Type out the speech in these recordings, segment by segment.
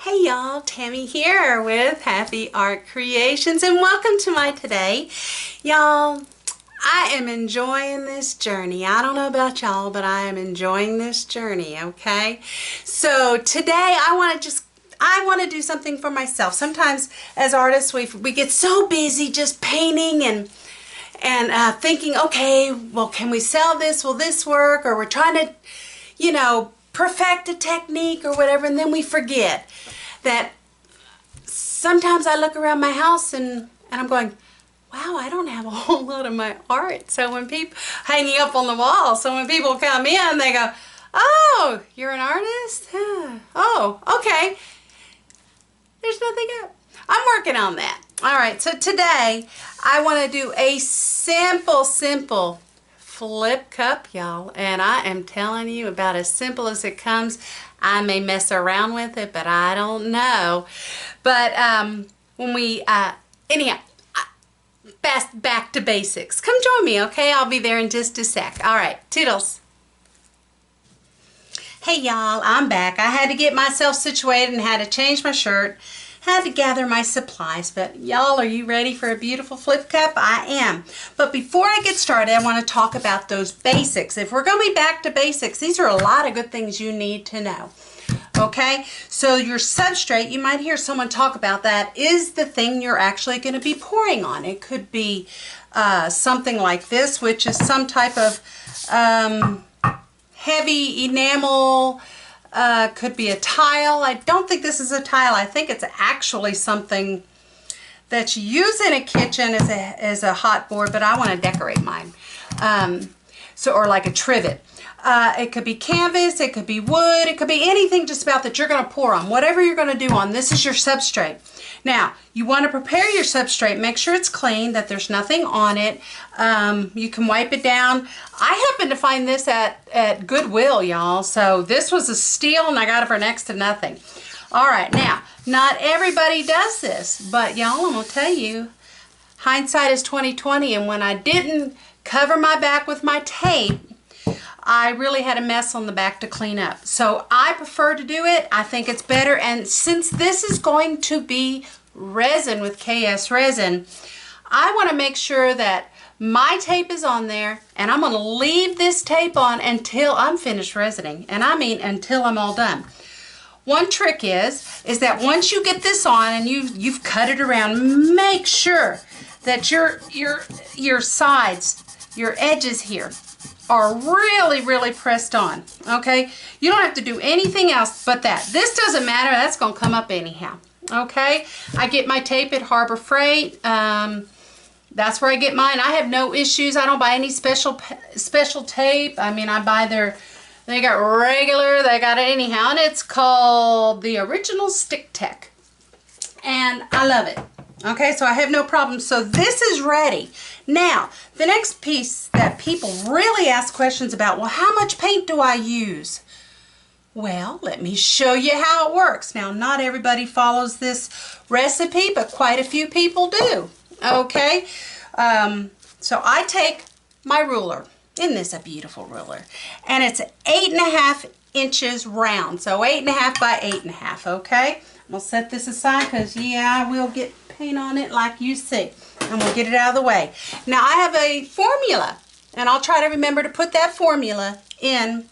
Hey y'all, Tammy here with Happi Art Creations and welcome to my today. Y'all, I am enjoying this journey. I don't know about y'all, but I am enjoying this journey, okay? So today I want to do something for myself. Sometimes as artists we get so busy just painting and thinking, okay, well, can we sell this? Will this work? Or we're trying to, perfect a technique or whatever, and then we forget that sometimes I look around my house and I'm going, wow, I don't have a whole lot of my art. So when people hanging up on the wall, so when people come in, they go, oh, you're an artist? Oh, okay. There's nothing up. I'm working on that. All right, so today I want to do a simple flip cup, y'all, and I am telling you, about as simple as it comes. I may mess around with it, but I don't know. But when we anyhow, back to basics. Come join me, okay? I'll be there in just a sec. All right, toodles. Hey y'all, I'm back. I had to get myself situated and had to change my shirt. Had to gather my supplies, but y'all, are you ready for a beautiful flip cup? I am. But before I get started, I want to talk about those basics. If we're going to be back to basics, these are a lot of good things you need to know. Okay, so your substrate, you might hear someone talk about that, is the thing you're actually going to be pouring on. It could be something like this, which is some type of heavy enamel. Could be a tile. I don't think this is a tile. I think it's actually something that you use in a kitchen as a hot board, but I want to decorate mine. Or like a trivet. It could be canvas, it could be wood, it could be anything just about that you're going to pour on. Whatever you're going to do on, this is your substrate. Now, you want to prepare your substrate. Make sure it's clean, that there's nothing on it. You can wipe it down. I happen to find this at Goodwill, y'all. So this was a steal and I got it for next to nothing. All right, now, not everybody does this, but y'all, I'm going to tell you, hindsight is 20/20, and when I didn't cover my back with my tape, I really had a mess on the back to clean up. So I prefer to do it. I think it's better. And since this is going to be resin with KS resin, I want to make sure that my tape is on there, and I'm going to leave this tape on until I'm finished resining. And I mean until I'm all done. One trick is that once you get this on and you've cut it around, make sure that your sides, your edges here, are really pressed on. Okay, you don't have to do anything else but that. This doesn't matter, that's going to come up anyhow. Okay, I get my tape at Harbour Freight. That's where I get mine. I have no issues. I don't buy any special tape. I mean, I buy they got regular, they got it anyhow, and it's called the Original Stick Tech, and I love it. Okay, so I have no problem. So this is ready. Now, the next piece that people really ask questions about, well, how much paint do I use? Well, let me show you how it works. Now, not everybody follows this recipe, but quite a few people do. Okay, so I take my ruler. Isn't this a beautiful ruler? And it's 8.5 inches round, so 8.5 by 8.5, okay? I'm going to set this aside because, yeah, I will get paint on it like you see. And we'll get it out of the way. Now, I have a formula, and I'll try to remember to put that formula in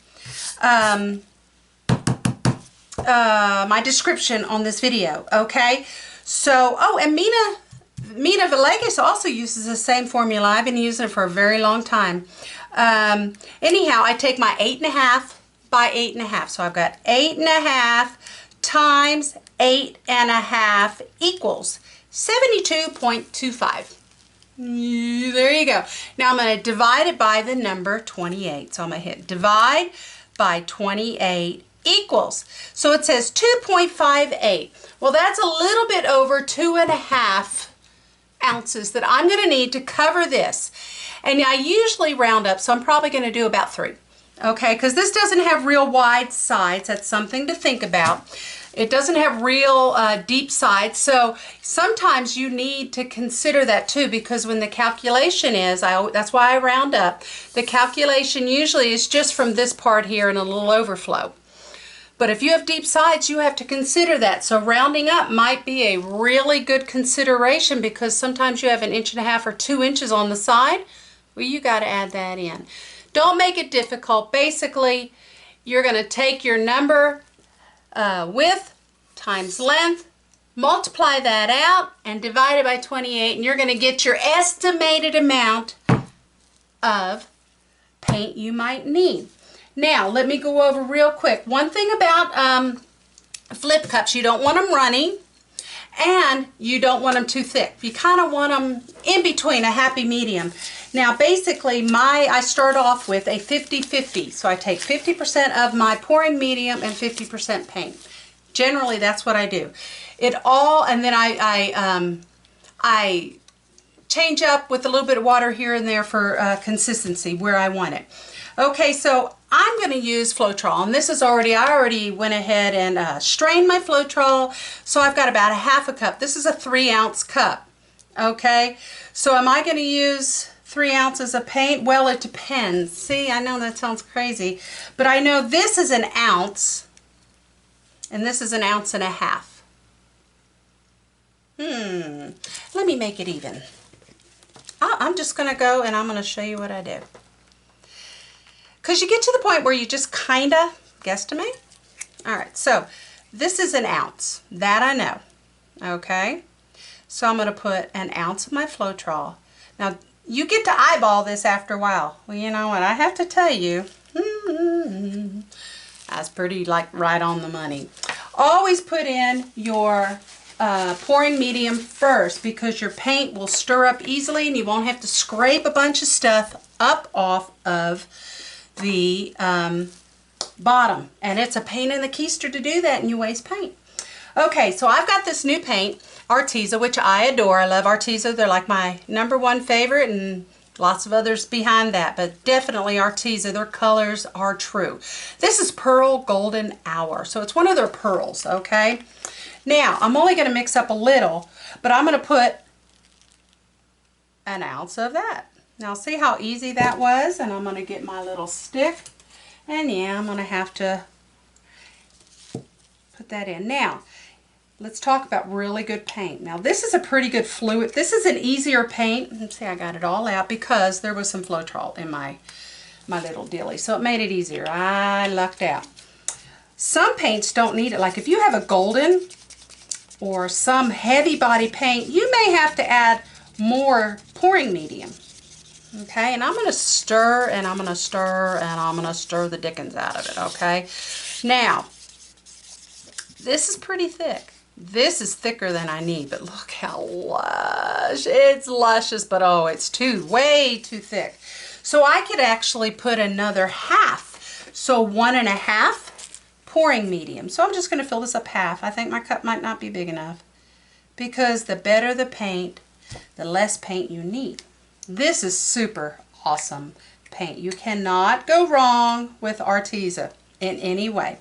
my description on this video, okay? So, oh, and Mina Villegas also uses the same formula. I've been using it for a very long time. Anyhow, I take my 8.5 by 8.5. So I've got 8.5 times 8.5 equals 72.25. There you go. Now I'm going to divide it by the number 28. So I'm going to hit divide by 28 equals. So it says 2.58. Well, that's a little bit over 2.5 ounces that I'm going to need to cover this. And I usually round up, so I'm probably going to do about 3. Okay, because this doesn't have real wide sides. That's something to think about. It doesn't have real deep sides, so sometimes you need to consider that too, because when the calculation is, that's why I round up, the calculation usually is just from this part here and a little overflow. But if you have deep sides, you have to consider that. So rounding up might be a really good consideration, because sometimes you have 1.5 inches or 2 inches on the side. Well, you got to add that in. Don't make it difficult. Basically, you're going to take your number width times length, multiply that out, and divide it by 28, and you're going to get your estimated amount of paint you might need. Now, let me go over real quick. One thing about flip cups, you don't want them runny, and you don't want them too thick. You kind of want them in between, a happy medium. Now, basically, I start off with a 50-50. So I take 50% of my pouring medium and 50% paint. Generally, that's what I do. And then I change up with a little bit of water here and there for consistency where I want it. Okay, so I'm going to use Floetrol, and this is I already went ahead and strained my Floetrol, so I've got about 1/2 cup. This is a 3-ounce cup. Okay, so am I going to use 3 ounces of paint? Well, it depends. See, I know that sounds crazy, but I know this is 1 ounce, and this is 1.5 ounces. Let me make it even. I'm just going to go and I'm going to show you what I do. Because you get to the point where you just kind of guesstimate. Alright, so this is 1 ounce. That I know. Okay? So I'm going to put 1 ounce of my Floetrol. Now, you get to eyeball this after a while. Well, you know what? I have to tell you, that's pretty right on the money. Always put in your pouring medium first, because your paint will stir up easily and you won't have to scrape a bunch of stuff up off of the bottom, and it's a pain in the keister to do that, and you waste paint. Okay, so I've got this new paint, Arteza, which I adore. I love Arteza. They're like my #1 favorite, and lots of others behind that, but definitely Arteza. Their colors are true. This is Pearl Golden Hour, so it's one of their pearls. Okay, now I'm only going to mix up a little, but I'm going to put 1 ounce of that. Now see how easy that was? And I'm going to get my little stick, and yeah, I'm going to have to put that in. Now, let's talk about really good paint. Now this is a pretty good fluid. This is an easier paint. Let's see, I got it all out because there was some Floetrol in my little dilly, so it made it easier. I lucked out. Some paints don't need it. Like if you have a golden or some heavy body paint, you may have to add more pouring medium. Okay, and I'm going to stir, and I'm going to stir, and I'm going to stir the dickens out of it, okay? Now, this is pretty thick. This is thicker than I need, but look how lush. It's luscious, but oh, it's way too thick. So I could actually put another 1/2, so 1.5 pouring medium. So I'm just going to fill this up 1/2. I think my cup might not be big enough, because the better the paint, the less paint you need. This is super awesome paint. You cannot go wrong with Arteza in any way.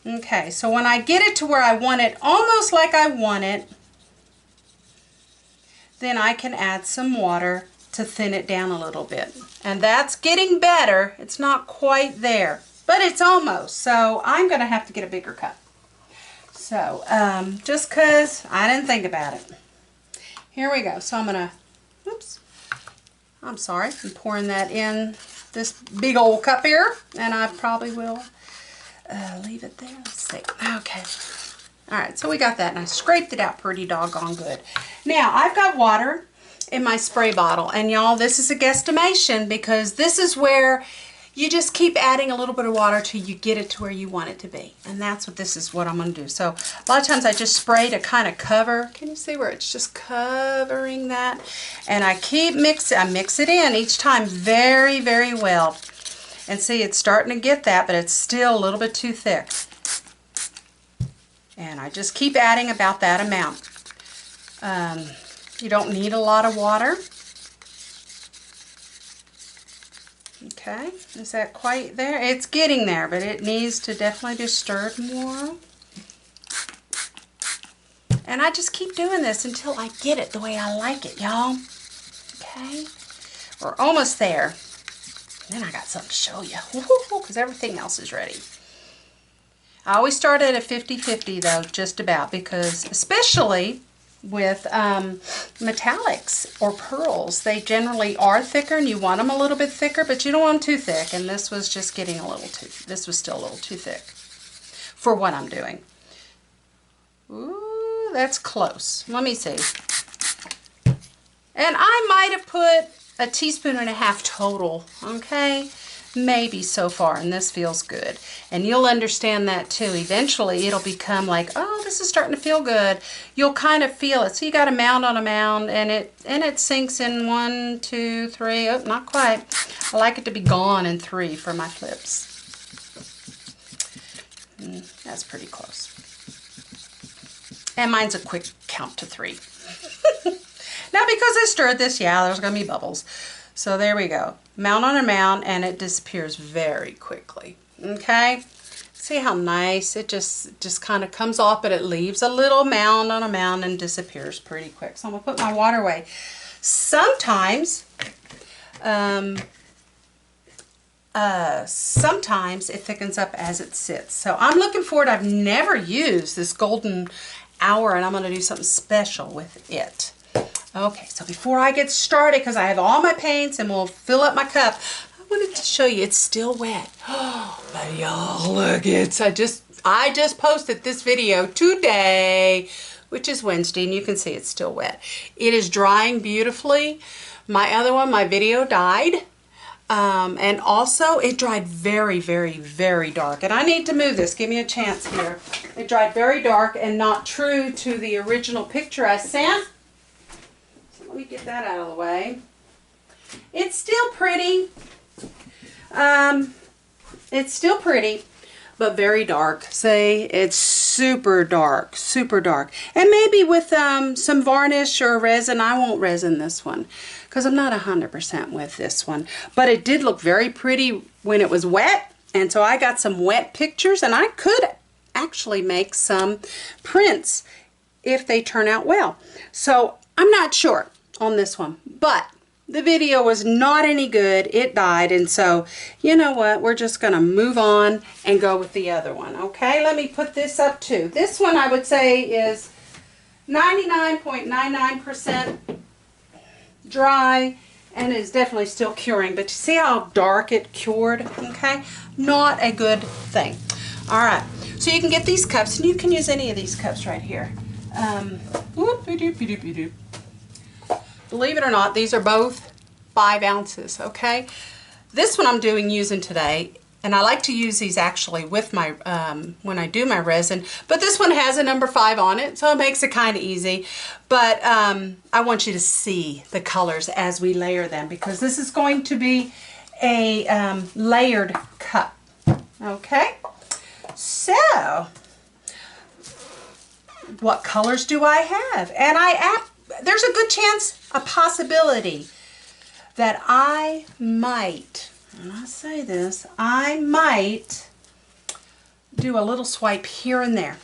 Okay, so when I get it to where I want it, almost like I want it, then I can add some water to thin it down a little bit. And that's getting better. It's not quite there, but it's almost. So I'm going to have to get a bigger cup. So, just because I didn't think about it. Here we go. So I'm going to, oops. I'm sorry, I'm pouring that in this big old cup here, and I probably will leave it there. Let's see. Okay. Alright, so we got that, and I scraped it out pretty doggone good. Now, I've got water in my spray bottle, and y'all, this is a guesstimation, because this is where you just keep adding a little bit of water till you get it to where you want it to be. And that's what this is what I'm going to do. So a lot of times I just spray to kind of cover. Can you see where it's just covering that? And I keep mixing. I mix it in each time very, very well. And see, it's starting to get that, but it's still a little bit too thick. And I just keep adding about that amount. You don't need a lot of water. Okay, is that quite there? It's getting there, but it needs to definitely be stirred more. And I just keep doing this until I get it the way I like it, y'all. Okay, we're almost there. And then I got something to show you, because everything else is ready. I always start at a 50-50 though, just about, because especially with metallics or pearls, they generally are thicker and you want them a little bit thicker, but you don't want them too thick. And this was just getting a little too, this was still a little too thick for what I'm doing. Ooh, that's close. Let me see. And I might have put a teaspoon and a half total, okay? Maybe so far, and this feels good. And you'll understand that too. Eventually it'll become like, oh, this is starting to feel good. You'll kind of feel it. So you got a mound on a mound, and it sinks in 1, 2, 3. Oh, not quite. I like it to be gone in 3 for my flips. That's pretty close. And mine's a quick count to 3. Now because I stirred this, yeah, there's gonna be bubbles. So there we go. Mound on a mound, and it disappears very quickly. Okay? See how nice? It just kind of comes off, but it leaves a little mound on a mound and disappears pretty quick. So I'm gonna put my water away. Sometimes, sometimes it thickens up as it sits. So I'm looking forward. I've never used this golden hour, and I'm gonna do something special with it. Okay, so before I get started, because I have all my paints and we'll fill up my cup, I wanted to show you it's still wet. Oh, but y'all, look, I just posted this video today, which is Wednesday, and you can see it's still wet. It is drying beautifully. My other one, my video died. And also it dried very, very, very dark. And I need to move this. Give me a chance here. It dried very dark and not true to the original picture I sent. Let me get that out of the way. It's still pretty. It's still pretty, but very dark. See, it's super dark, super dark. And maybe with some varnish or resin. I won't resin this one because I'm not 100% with this one. But it did look very pretty when it was wet. And so I got some wet pictures, and I could actually make some prints if they turn out well. So I'm not sure on this one, but the video was not any good. It died, and so you know what, we're just gonna move on and go with the other one. Okay, let me put this up too. This one I would say is 99.99% dry and is definitely still curing, but you see how dark it cured? Okay, not a good thing. All right, so you can get these cups, and you can use any of these cups right here. Believe it or not, these are both 5 ounces, okay? This one I'm using today, and I like to use these actually with my, when I do my resin, but this one has a number 5 on it, so it makes it kind of easy. But I want you to see the colors as we layer them, because this is going to be a layered cup, okay? So, what colors do I have? And there's a good chance, a possibility, that I might, and I say this, I might do a little swipe here and there.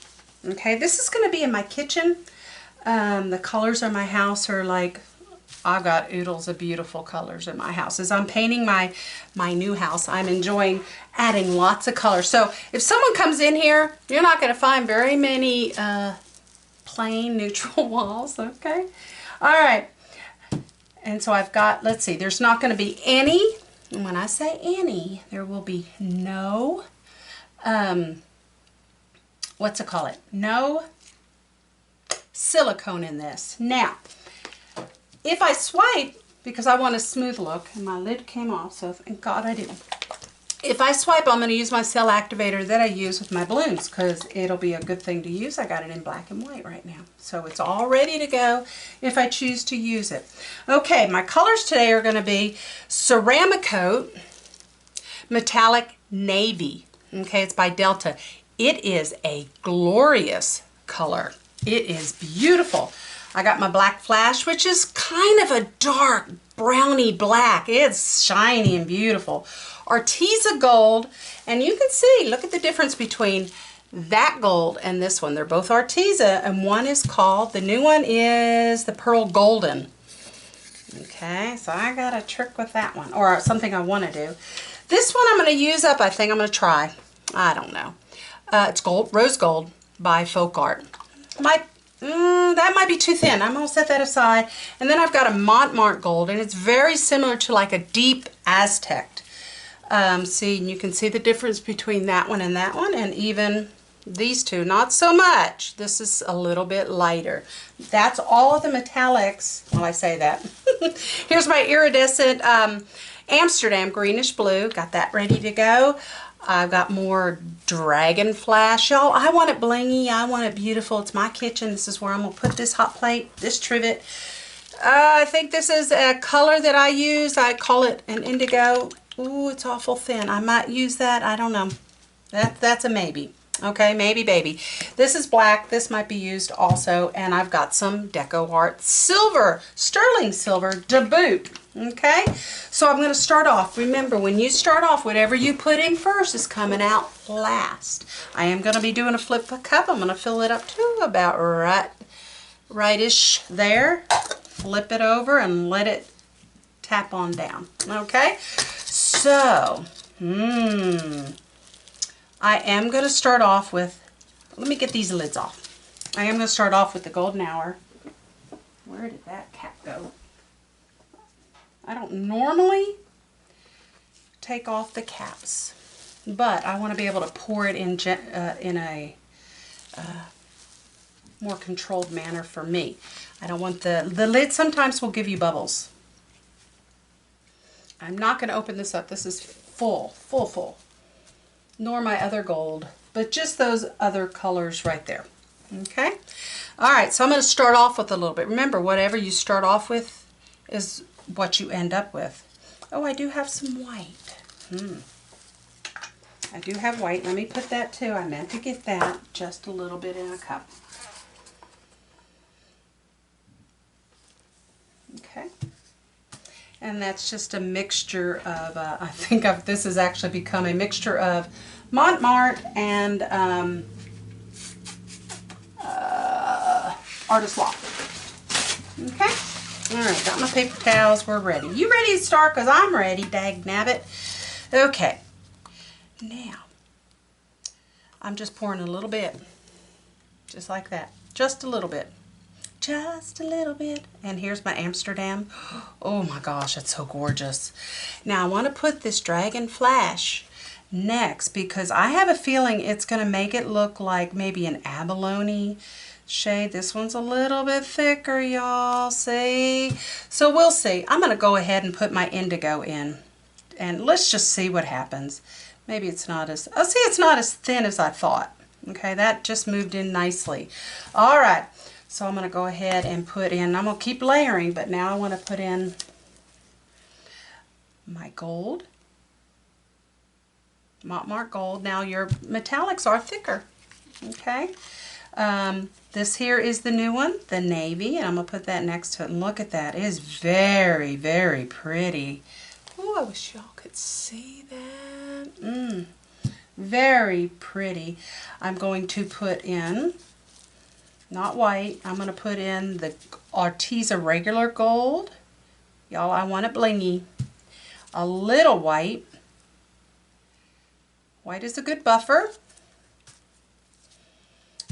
Okay, this is going to be in my kitchen. The colors of my house are like, I've got oodles of beautiful colors in my house. As I'm painting my new house, I'm enjoying adding lots of colors. So if someone comes in here, you're not going to find very many plain neutral walls, okay? All right, and so I've got, let's see, there's not going to be any, and when I say any, there will be no, what's it call it? No silicone in this. Now, if I swipe, because I want a smooth look, and my lid came off, so thank God I didn't. If I swipe, I'm going to use my cell activator that I use with my balloons, because it'll be a good thing to use. I got it in black and white right now. So it's all ready to go if I choose to use it. Okay, my colors today are going to be Ceramicoat Metallic Navy. Okay, it's by Delta. It is a glorious color. It is beautiful. I got my black flash, which is kind of a dark browny black. It's shiny and beautiful. Arteza gold, and you can see, look at the difference between that gold and this one. They're both Arteza, and one is called, the new one is the Pearl Golden. Okay, so I got a trick with that one, or something I want to do. This one I'm going to use up, I think I'm going to try. I don't know. It's gold, rose gold by Folk Art. That might be too thin. I'm going to set that aside. And then I've got a Montmartre gold, and it's very similar to like a deep Aztec. See, you can see the difference between that one, and even these two. Not so much. This is a little bit lighter. That's all of the metallics. Well, I say that. Here's my iridescent Amsterdam greenish blue. Got that ready to go. I've got more dragon flash. Y'all, I want it blingy. I want it beautiful. It's my kitchen. This is where I'm going to put this hot plate, this trivet. I think this is a color that I use. I call it an indigo. Ooh, it's awful thin. I might use that. I don't know. That's a maybe. Okay, maybe baby. This is black. This might be used also. And I've got some Deco Art silver, sterling silver to boot. Okay, so I'm going to start off. Remember, when you start off, whatever you put in first is coming out last. I am going to be doing a flip cup. I'm going to fill it up to about rightish there. Flip it over and let it tap on down. Okay, so I am going to start off with, let me get these lids off. I am going to start off with the golden hour. Where did that cap go? I don't normally take off the caps, but I want to be able to pour it in a more controlled manner for me. I don't want the lid sometimes will give you bubbles. I'm not going to open this up. This is full. Nor my other gold, but just those other colors right there. Okay? All right, so I'm going to start off with a little bit. Remember, whatever you start off with is what you end up with. Oh, I do have some white. I do have white. Let me put that too. I meant to get that just a little bit in a cup. Okay. And that's just a mixture of, I think this has actually become a mixture of Montmartre and Artist Lock. Okay. All right, got my paper towels. We're ready. You ready to start? Because I'm ready, dag nabbit. Okay. Now, I'm just pouring a little bit. Just like that. Just a little bit. Just a little bit. And here's my Amsterdam. Oh my gosh, it's so gorgeous. Now, I want to put this Dragon Flash next because I have a feeling it's going to make it look like maybe an abalone shade. This one's a little bit thicker, y'all. See? So we'll see. I'm going to go ahead and put my indigo in. And let's just see what happens. Maybe it's not as... Oh, see, it's not as thin as I thought. Okay, that just moved in nicely. All right. So I'm going to go ahead and put in... I'm going to keep layering, but now I want to put in my gold. Montmartre gold. Now your metallics are thicker. Okay. This here is the new one, the navy, and I'm going to put that next to it. And look at that. It is very, very pretty. Oh, I wish y'all could see that. Very pretty. I'm going to put in, not white, I'm going to put in the Arteza regular gold. Y'all, I want it blingy. A little white. White is a good buffer.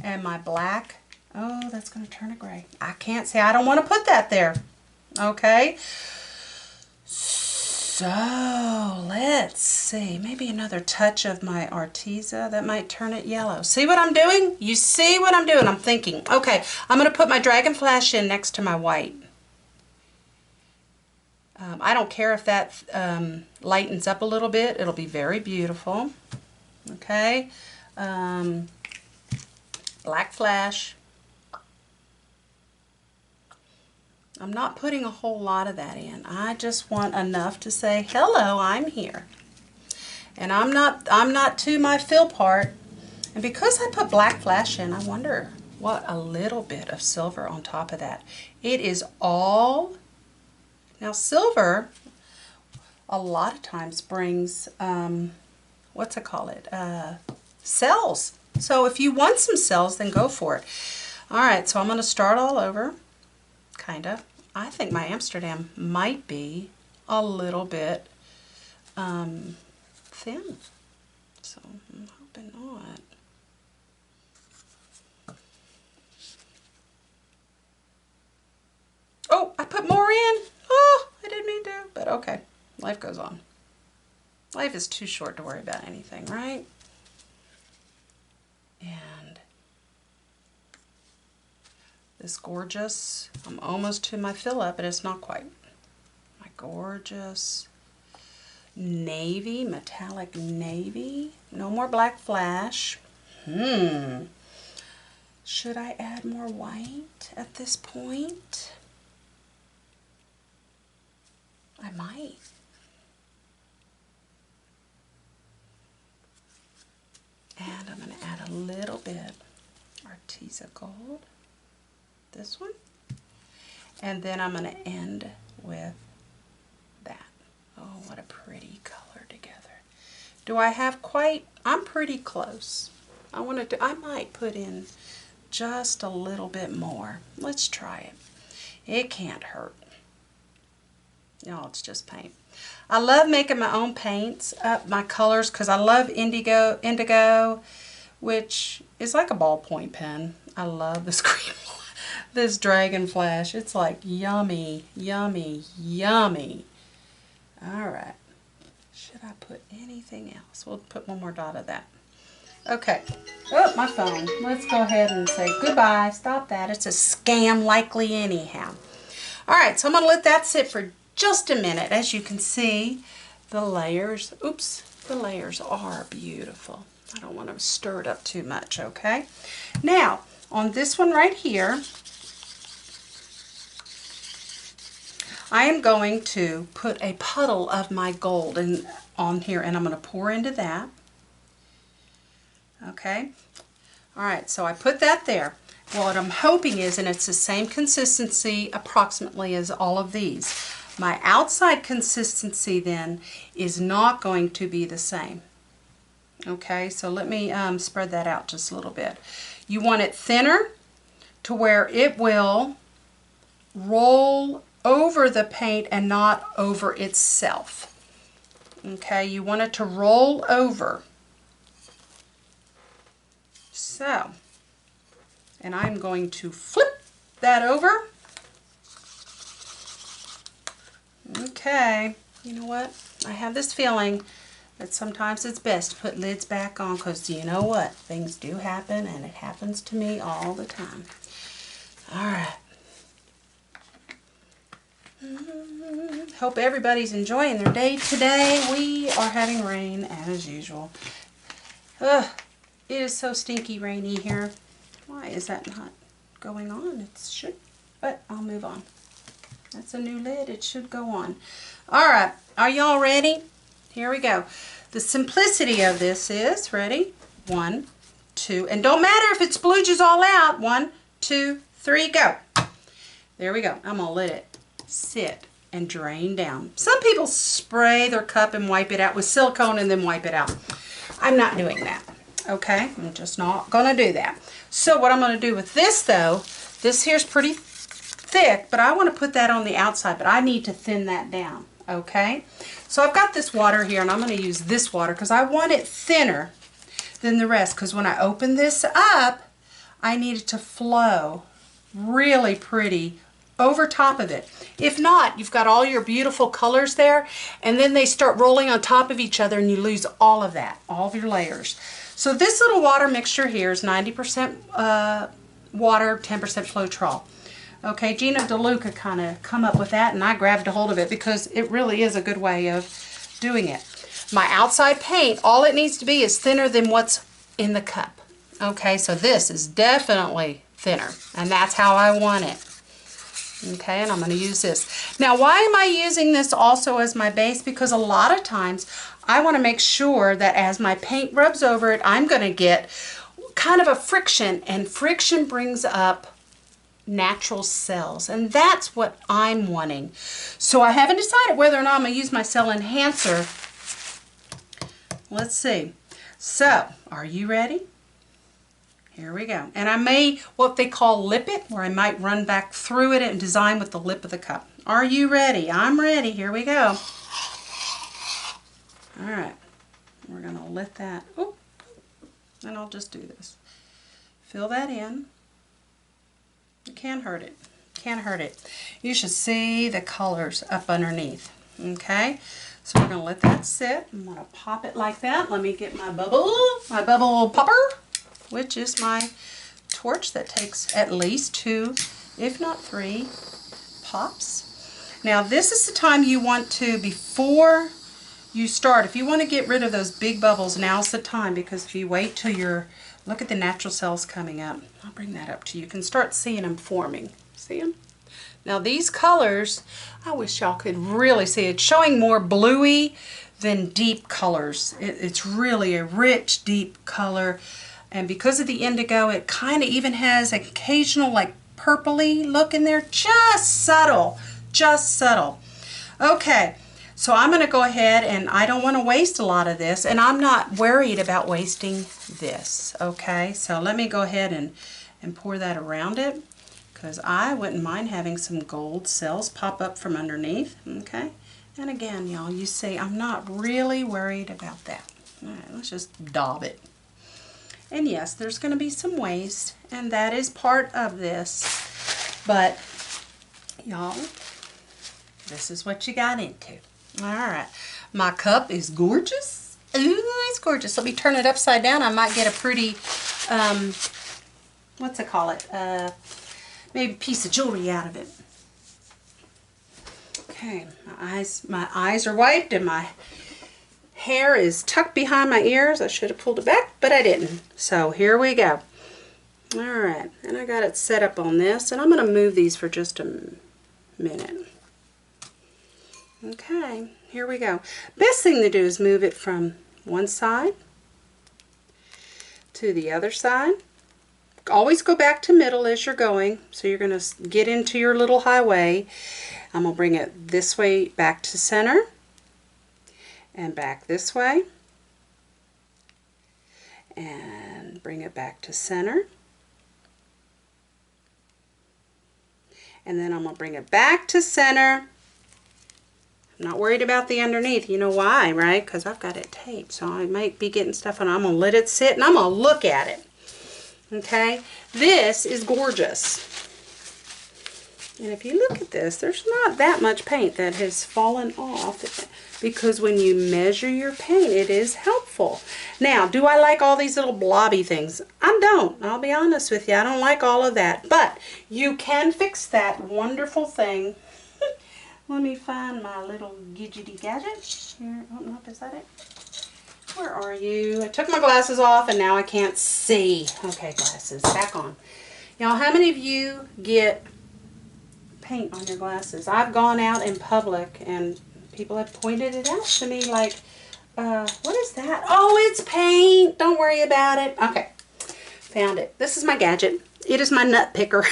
And my black, oh, that's going to turn to gray. I can't say, I don't want to put that there. Okay. So, let's see. Maybe another touch of my Arteza. That might turn it yellow. See what I'm doing? You see what I'm doing? I'm thinking. Okay, I'm going to put my Dragon Flash in next to my white. I don't care if that lightens up a little bit. It'll be very beautiful. Okay. Black Flash. I'm not putting a whole lot of that in. I just want enough to say, hello, I'm here. And I'm not to my fill part. And because I put Black Flash in, I wonder what a little bit of silver on top of that. It is all, now silver a lot of times brings, what's it call it? Cells. So if you want some cells, then go for it. All right, so I'm going to start all over, kind of. I think my Amsterdam might be a little bit thin. So I'm hoping not. okay, life goes on. Life is too short to worry about anything, right? And this gorgeous, I'm almost to my fill up, but it's not quite. My gorgeous navy, metallic navy. No more black flash. Should I add more white at this point? I might. And I'm going to add a little bit Arteza Gold. This one. And then I'm going to end with that. Oh, what a pretty color together. Do I have quite? I'm pretty close. I might put in just a little bit more. Let's try it. It can't hurt. No, it's just paint. I love making my own paints up, my colors, because I love indigo, which is like a ballpoint pen. I love this green one. This Dragon Flash. It's like yummy, yummy, yummy. All right. Should I put anything else? We'll put one more dot of that. Okay. Oh, my phone. Let's go ahead and say goodbye. Stop that. It's a scam likely anyhow. All right, so I'm going to let that sit for just a minute. As you can see, the layers, the layers are beautiful. I don't want to stir it up too much, okay? Now, on this one right here, I am going to put a puddle of my gold on here, and I'm going to pour into that. Okay? All right, so I put that there. What I'm hoping is, and it's the same consistency approximately as all of these, my outside consistency then is not going to be the same. Okay, so let me spread that out just a little bit. You want it thinner to where it will roll over the paint and not over itself. Okay, you want it to roll over. So, and I'm going to flip that over. Okay, you know what? I have this feeling that sometimes it's best to put lids back on, because you know what? Things do happen, and it happens to me all the time. All right. Hope everybody's enjoying their day today. We are having rain as usual. Ugh, it is so stinky rainy here. Why is that not going on? It should, but I'll move on. That's a new lid. It should go on. All right. Are y'all ready? Here we go. The simplicity of this is, ready? 1, 2, and don't matter if it splooges all out. 1, 2, 3, go. There we go. I'm going to let it sit and drain down. Some people spray their cup and wipe it out with silicone and then wipe it out. I'm not doing that. Okay? I'm just not going to do that. So what I'm going to do with this, though, this here's pretty thick, but I want to put that on the outside, but I need to thin that down. Okay? So I've got this water here, and I'm going to use this water because I want it thinner than the rest, because when I open this up, I need it to flow really pretty over top of it. If not, you've got all your beautiful colors there, and then they start rolling on top of each other, and you lose all of that, all of your layers. So this little water mixture here is 90% water, 10% Floetrol. Okay, Gina DeLuca kind of come up with that, and I grabbed a hold of it because it really is a good way of doing it. My outside paint, all it needs to be is thinner than what's in the cup. Okay, so this is definitely thinner, and that's how I want it. Okay, and I'm going to use this. Now, why am I using this also as my base? Because a lot of times I want to make sure that as my paint rubs over it, I'm going to get kind of a friction, and friction brings up natural cells, and that's what I'm wanting. So I haven't decided whether or not I'm going to use my cell enhancer. Let's see. So, are you ready? Here we go. And I may, what they call lip it, where I might run back through it and design with the lip of the cup. Are you ready? I'm ready. Here we go. All right. We're going to let that, oh, and I'll just do this. Fill that in. You can't hurt it. Can't hurt it. You should see the colors up underneath. Okay, so we're going to let that sit. I'm going to pop it like that. Let me get my bubble popper, which is my torch that takes at least 2, if not 3 pops. Now this is the time you want to, before you start, if you want to get rid of those big bubbles, now's the time, because if you wait till you're, look at the natural cells coming up. I'll bring that up to you. You can start seeing them forming. See them? Now these colors, I wish y'all could really see it. It's showing more bluey than deep colors. It's really a rich, deep color. And because of the indigo, it kind of even has occasional like purpley look in there. Just subtle. Just subtle. Okay. So I'm going to go ahead, and I don't want to waste a lot of this, and I'm not worried about wasting this, okay? So let me go ahead and pour that around it, because I wouldn't mind having some gold cells pop up from underneath, okay? And again, y'all, you see, I'm not really worried about that. All right, let's just daub it. And yes, there's going to be some waste, and that is part of this, but y'all, this is what you got into. Alright, my cup is gorgeous. Ooh, it's gorgeous. Let me turn it upside down. I might get a pretty, what's it call it? Maybe a piece of jewelry out of it. Okay, my eyes are wiped and my hair is tucked behind my ears. I should have pulled it back, but I didn't. So here we go. Alright, and I got it set up on this, and I'm going to move these for just a minute. Okay, here we go. Best thing to do is move it from one side to the other side. Always go back to middle as you're going, so you're going to get into your little highway. I'm going to bring it this way back to center and back this way and bring it back to center. And then I'm going to bring it back to center. I'm not worried about the underneath. You know why, right? Because I've got it taped, so I might be getting stuff on. I'm going to let it sit, and I'm going to look at it. Okay? This is gorgeous. And if you look at this, there's not that much paint that has fallen off, because when you measure your paint, it is helpful. Now, do I like all these little blobby things? I don't. I'll be honest with you. I don't like all of that. But you can fix that wonderful thing. Let me find my little gadgety gadget. Here, oh, nope, is that it? Where are you? I took my glasses off and now I can't see. Okay, glasses, back on. Y'all, how many of you get paint on your glasses? I've gone out in public and people have pointed it out to me like, what is that? Oh, it's paint. Don't worry about it. Okay, found it. This is my gadget. It is my nut picker.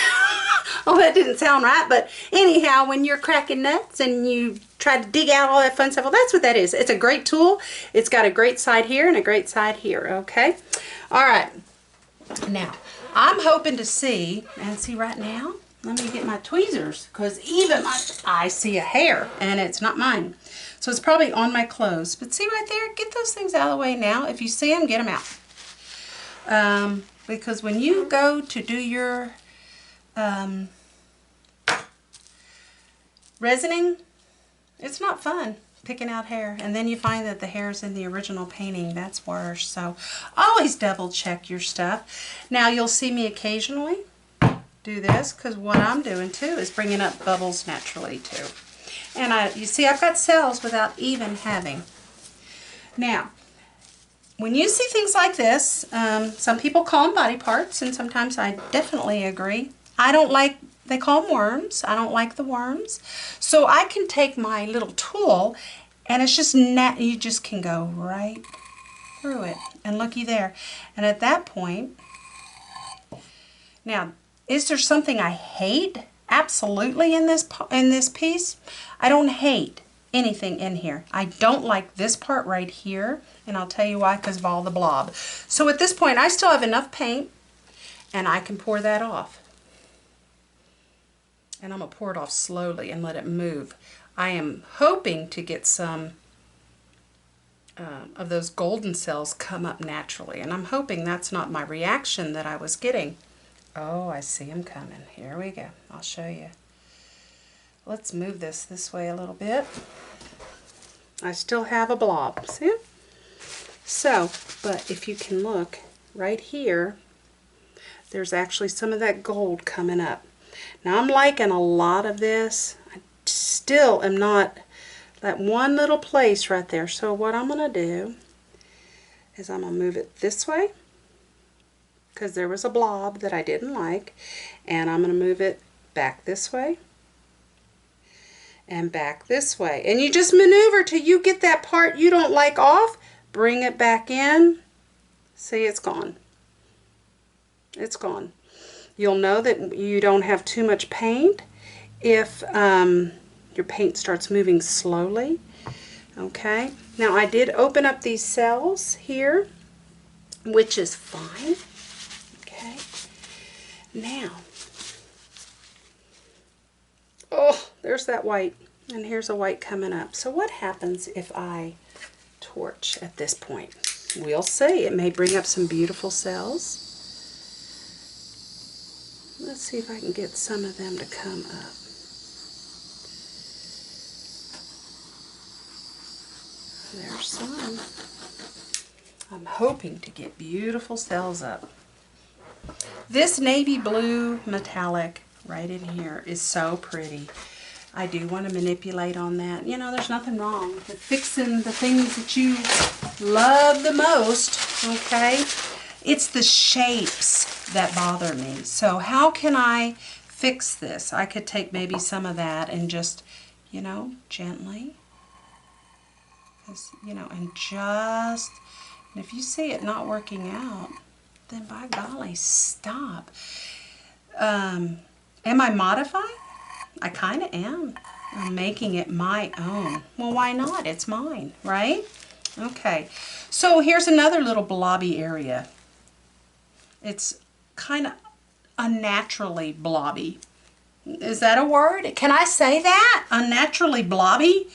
Oh, that didn't sound right, but anyhow, when you're cracking nuts and you try to dig out all that fun stuff, well, that's what that is. It's a great tool. It's got a great side here and a great side here, okay? All right. Now, I'm hoping to see, and see right now, let me get my tweezers, because even I see a hair, and it's not mine. So it's probably on my clothes. But see right there, get those things out of the way now. If you see them, get them out. Because when you go to do your resining, it's not fun picking out hair, and then you find that the hair's in the original painting. That's worse. So always double check your stuff. Now you'll see me occasionally do this, because what I'm doing too is bringing up bubbles naturally too. And you see I've got cells without even having. Now when you see things like this, some people call them body parts, and sometimes I definitely agree. I don't like, they call them worms. I don't like the worms. So I can take my little tool, and it's just you just can go right through it. And looky there. And at that point, now, is there something I hate? Absolutely in this piece. I don't hate anything in here. I don't like this part right here, and I'll tell you why, because of all the blob. So at this point, I still have enough paint, and I can pour that off. And I'm going to pour it off slowly and let it move. I am hoping to get some of those golden cells come up naturally, and I'm hoping that's not my reaction that I was getting. Oh, I see them coming. Here we go. I'll show you. let's move this way a little bit. I still have a blob, see? So, but if you can look right here, there's actually some of that gold coming up. Now I'm liking a lot of this. I still am not, that one little place right there. So what I'm going to do is I'm going to move it this way, because there was a blob that I didn't like, and I'm going to move it back this way and back this way. And you just maneuver till you get that part you don't like off, bring it back in. See, it's gone. It's gone. You'll know that you don't have too much paint if your paint starts moving slowly. Okay, now I did open up these cells here, which is fine. Okay, now, oh, there's that white, and here's a white coming up. So what happens if I torch at this point? We'll see. It may bring up some beautiful cells. Let's see if I can get some of them to come up. There's some. I'm hoping to get beautiful cells up. This navy blue metallic right in here is so pretty. I do want to manipulate on that. You know, there's nothing wrong with fixing the things that you love the most, okay? It's the shapes that bother me. So how can I fix this? I could take maybe some of that and just, you know, gently, you know, and if you see it not working out, then by golly, stop. Am I modifying? I kind of am. I'm making it my own. Well, why not? It's mine, right? Okay, so here's another little blobby area. It's kind of unnaturally blobby. Is that a word? Can I say that? Unnaturally blobby?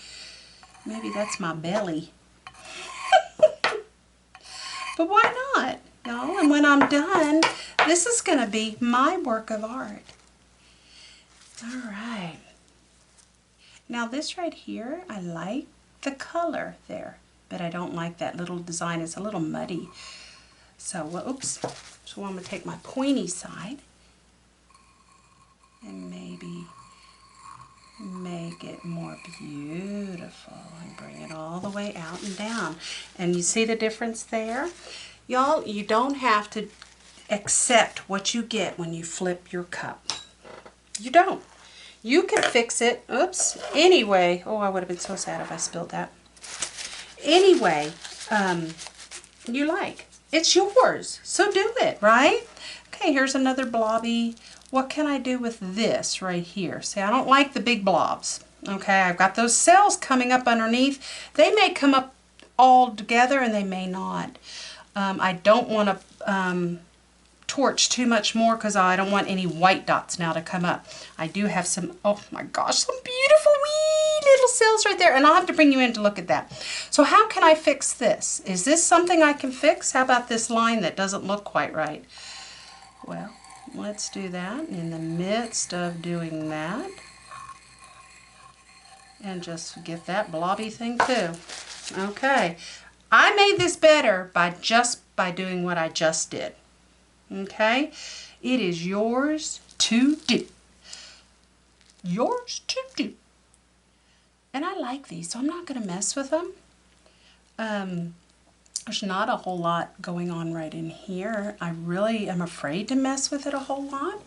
Maybe that's my belly. But why not? No, and when I'm done, this is going to be my work of art. All right. Now this right here, I like the color there, but I don't like that little design. It's a little muddy. So, well, oops. So I'm going to take my pointy side and maybe make it more beautiful and bring it all the way out and down. And you see the difference there? Y'all, you don't have to accept what you get when you flip your cup. You don't. You can fix it. Oops. Anyway, oh, I would have been so sad if I spilled that. Anyway, you like. It's yours. So do it, right? Okay, here's another blobby. What can I do with this right here? See, I don't like the big blobs. Okay, I've got those cells coming up underneath. They may come up all together and they may not. I don't want to torch too much more because I don't want any white dots now to come up. I do have some, oh my gosh, some beautiful wee little cells right there, and I'll have to bring you in to look at that. So how can I fix this? Is this something I can fix? How about this line that doesn't look quite right? Well, let's do that in the midst of doing that. And just get that blobby thing too. Okay, I made this better by doing what I just did. Okay, it is yours to do. Yours to do. And I like these, so I'm not going to mess with them. There's not a whole lot going on right in here. I really am afraid to mess with it a whole lot.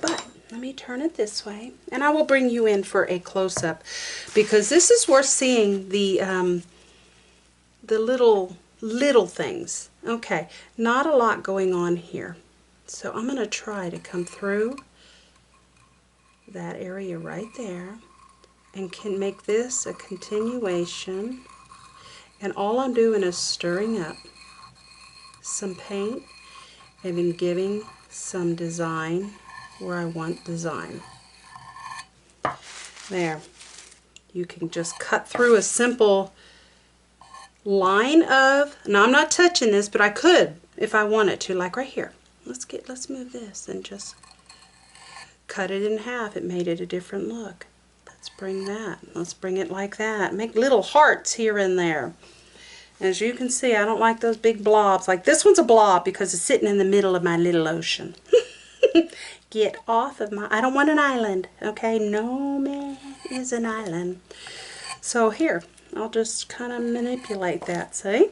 But let me turn it this way, and I will bring you in for a close-up because this is worth seeing the little things. Okay, not a lot going on here. So I'm going to try to come through that area right there and can make this a continuation. And all I'm doing is stirring up some paint and then giving some design where I want design. There. You can just cut through a simple line of, now I'm not touching this, but I could if I wanted to, like right here. Let's move this and just cut it in half, it made it a different look. Let's bring that. Let's bring it like that. Make little hearts here and there. As you can see, I don't like those big blobs. Like this one's a blob because it's sitting in the middle of my little ocean. Get off of my... I don't want an island. Okay, no man is an island. So here, I'll just kind of manipulate that, see?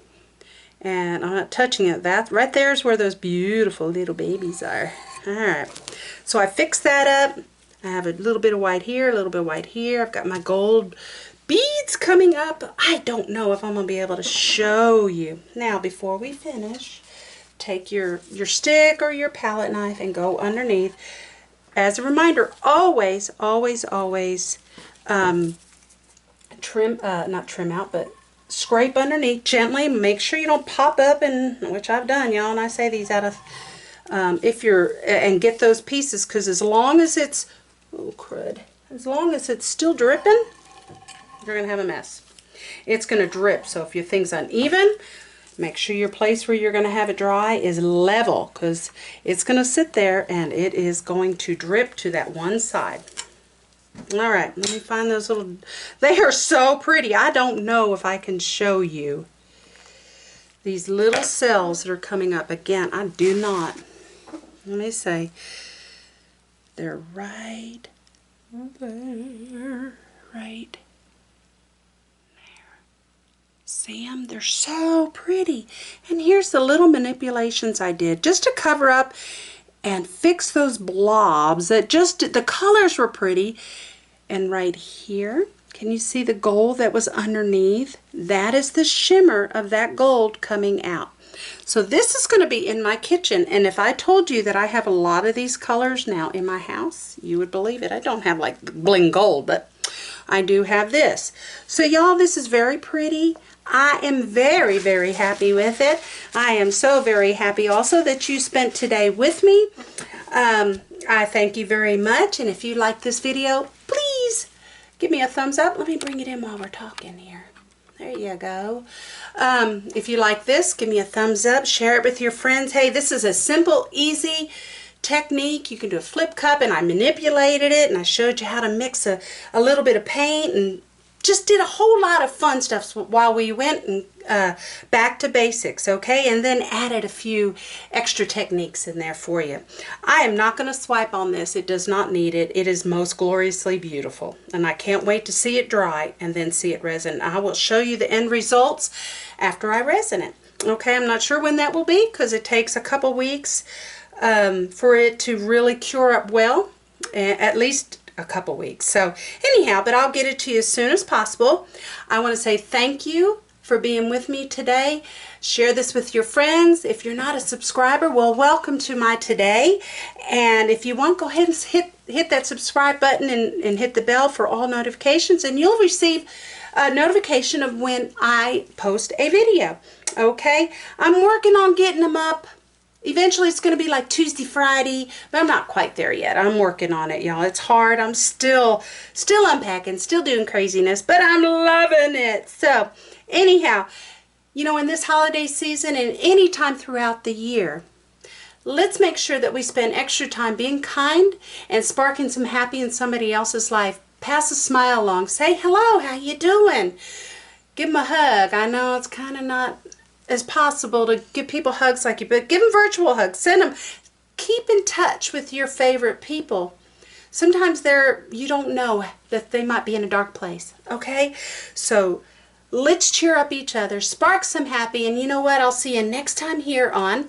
And I'm not touching it. That right there is where those beautiful little babies are. Alright, so I fixed that up. I have a little bit of white here, a little bit of white here. I've got my gold beads coming up. I don't know if I'm going to be able to show you. Now, before we finish, take your stick or your palette knife and go underneath. As a reminder, always, always, always trim, not trim out, but scrape underneath gently. Make sure you don't pop up, and which I've done, y'all, and I say these out of, and get those pieces, because as long as it's, oh crud, as long as it's still dripping, you're going to have a mess. It's going to drip, so if your thing's uneven, make sure your place where you're going to have it dry is level, because it's going to sit there and it is going to drip to that one side. Alright, let me find those little... They are so pretty. I don't know if I can show you these little cells that are coming up. Again, I do not. Let me say, they're right there. Right there. See them? They're so pretty. And here's the little manipulations I did just to cover up and fix those blobs that just, the colors were pretty. And right here, can you see the gold that was underneath? That is the shimmer of that gold coming out. So this is going to be in my kitchen, and if I told you that I have a lot of these colors now in my house, you would believe it. I don't have like bling gold, but I do have this. So y'all, this is very pretty. I am very, very happy with it. I am so very happy also that you spent today with me. I thank you very much, and if you like this video, please give me a thumbs up. Let me bring it in while we're talking here. There you go. If you like this, give me a thumbs up. Share it with your friends. Hey, this is a simple, easy technique. You can do a flip cup, and I manipulated it, and I showed you how to mix a little bit of paint, and just did a whole lot of fun stuff while we went and back to basics, okay? And then added a few extra techniques in there for you. I am not going to swipe on this. It does not need it. It is most gloriously beautiful. And I can't wait to see it dry and then see it resin. I will show you the end results after I resin it. Okay, I'm not sure when that will be because it takes a couple weeks for it to really cure up well, at least a couple weeks. So anyhow, but I'll get it to you as soon as possible. I want to say thank you for being with me today. Share this with your friends. If you're not a subscriber, well, welcome to my today. And if you want, go ahead and hit that subscribe button and hit the bell for all notifications, and you'll receive a notification of when I post a video. Okay, I'm working on getting them up. Eventually it's going to be like Tuesday, Friday, but I'm not quite there yet. I'm working on it, y'all. It's hard. I'm still unpacking, still doing craziness, but I'm loving it. So anyhow, you know, in this holiday season and any time throughout the year, let's make sure that we spend extra time being kind and sparking some happy in somebody else's life. Pass a smile along. Say hello, how you doing? Give them a hug. I know it's kind of not as possible to give people hugs like you, but give them virtual hugs. Send them. Keep in touch with your favorite people. Sometimes you don't know that they might be in a dark place. Okay, so let's cheer up each other, spark some happy, and you know what? I'll see you next time here on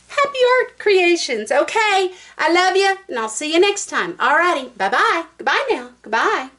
Happi Art Creations. Okay, I love you, and I'll see you next time. Alrighty, bye bye. Goodbye now. Goodbye.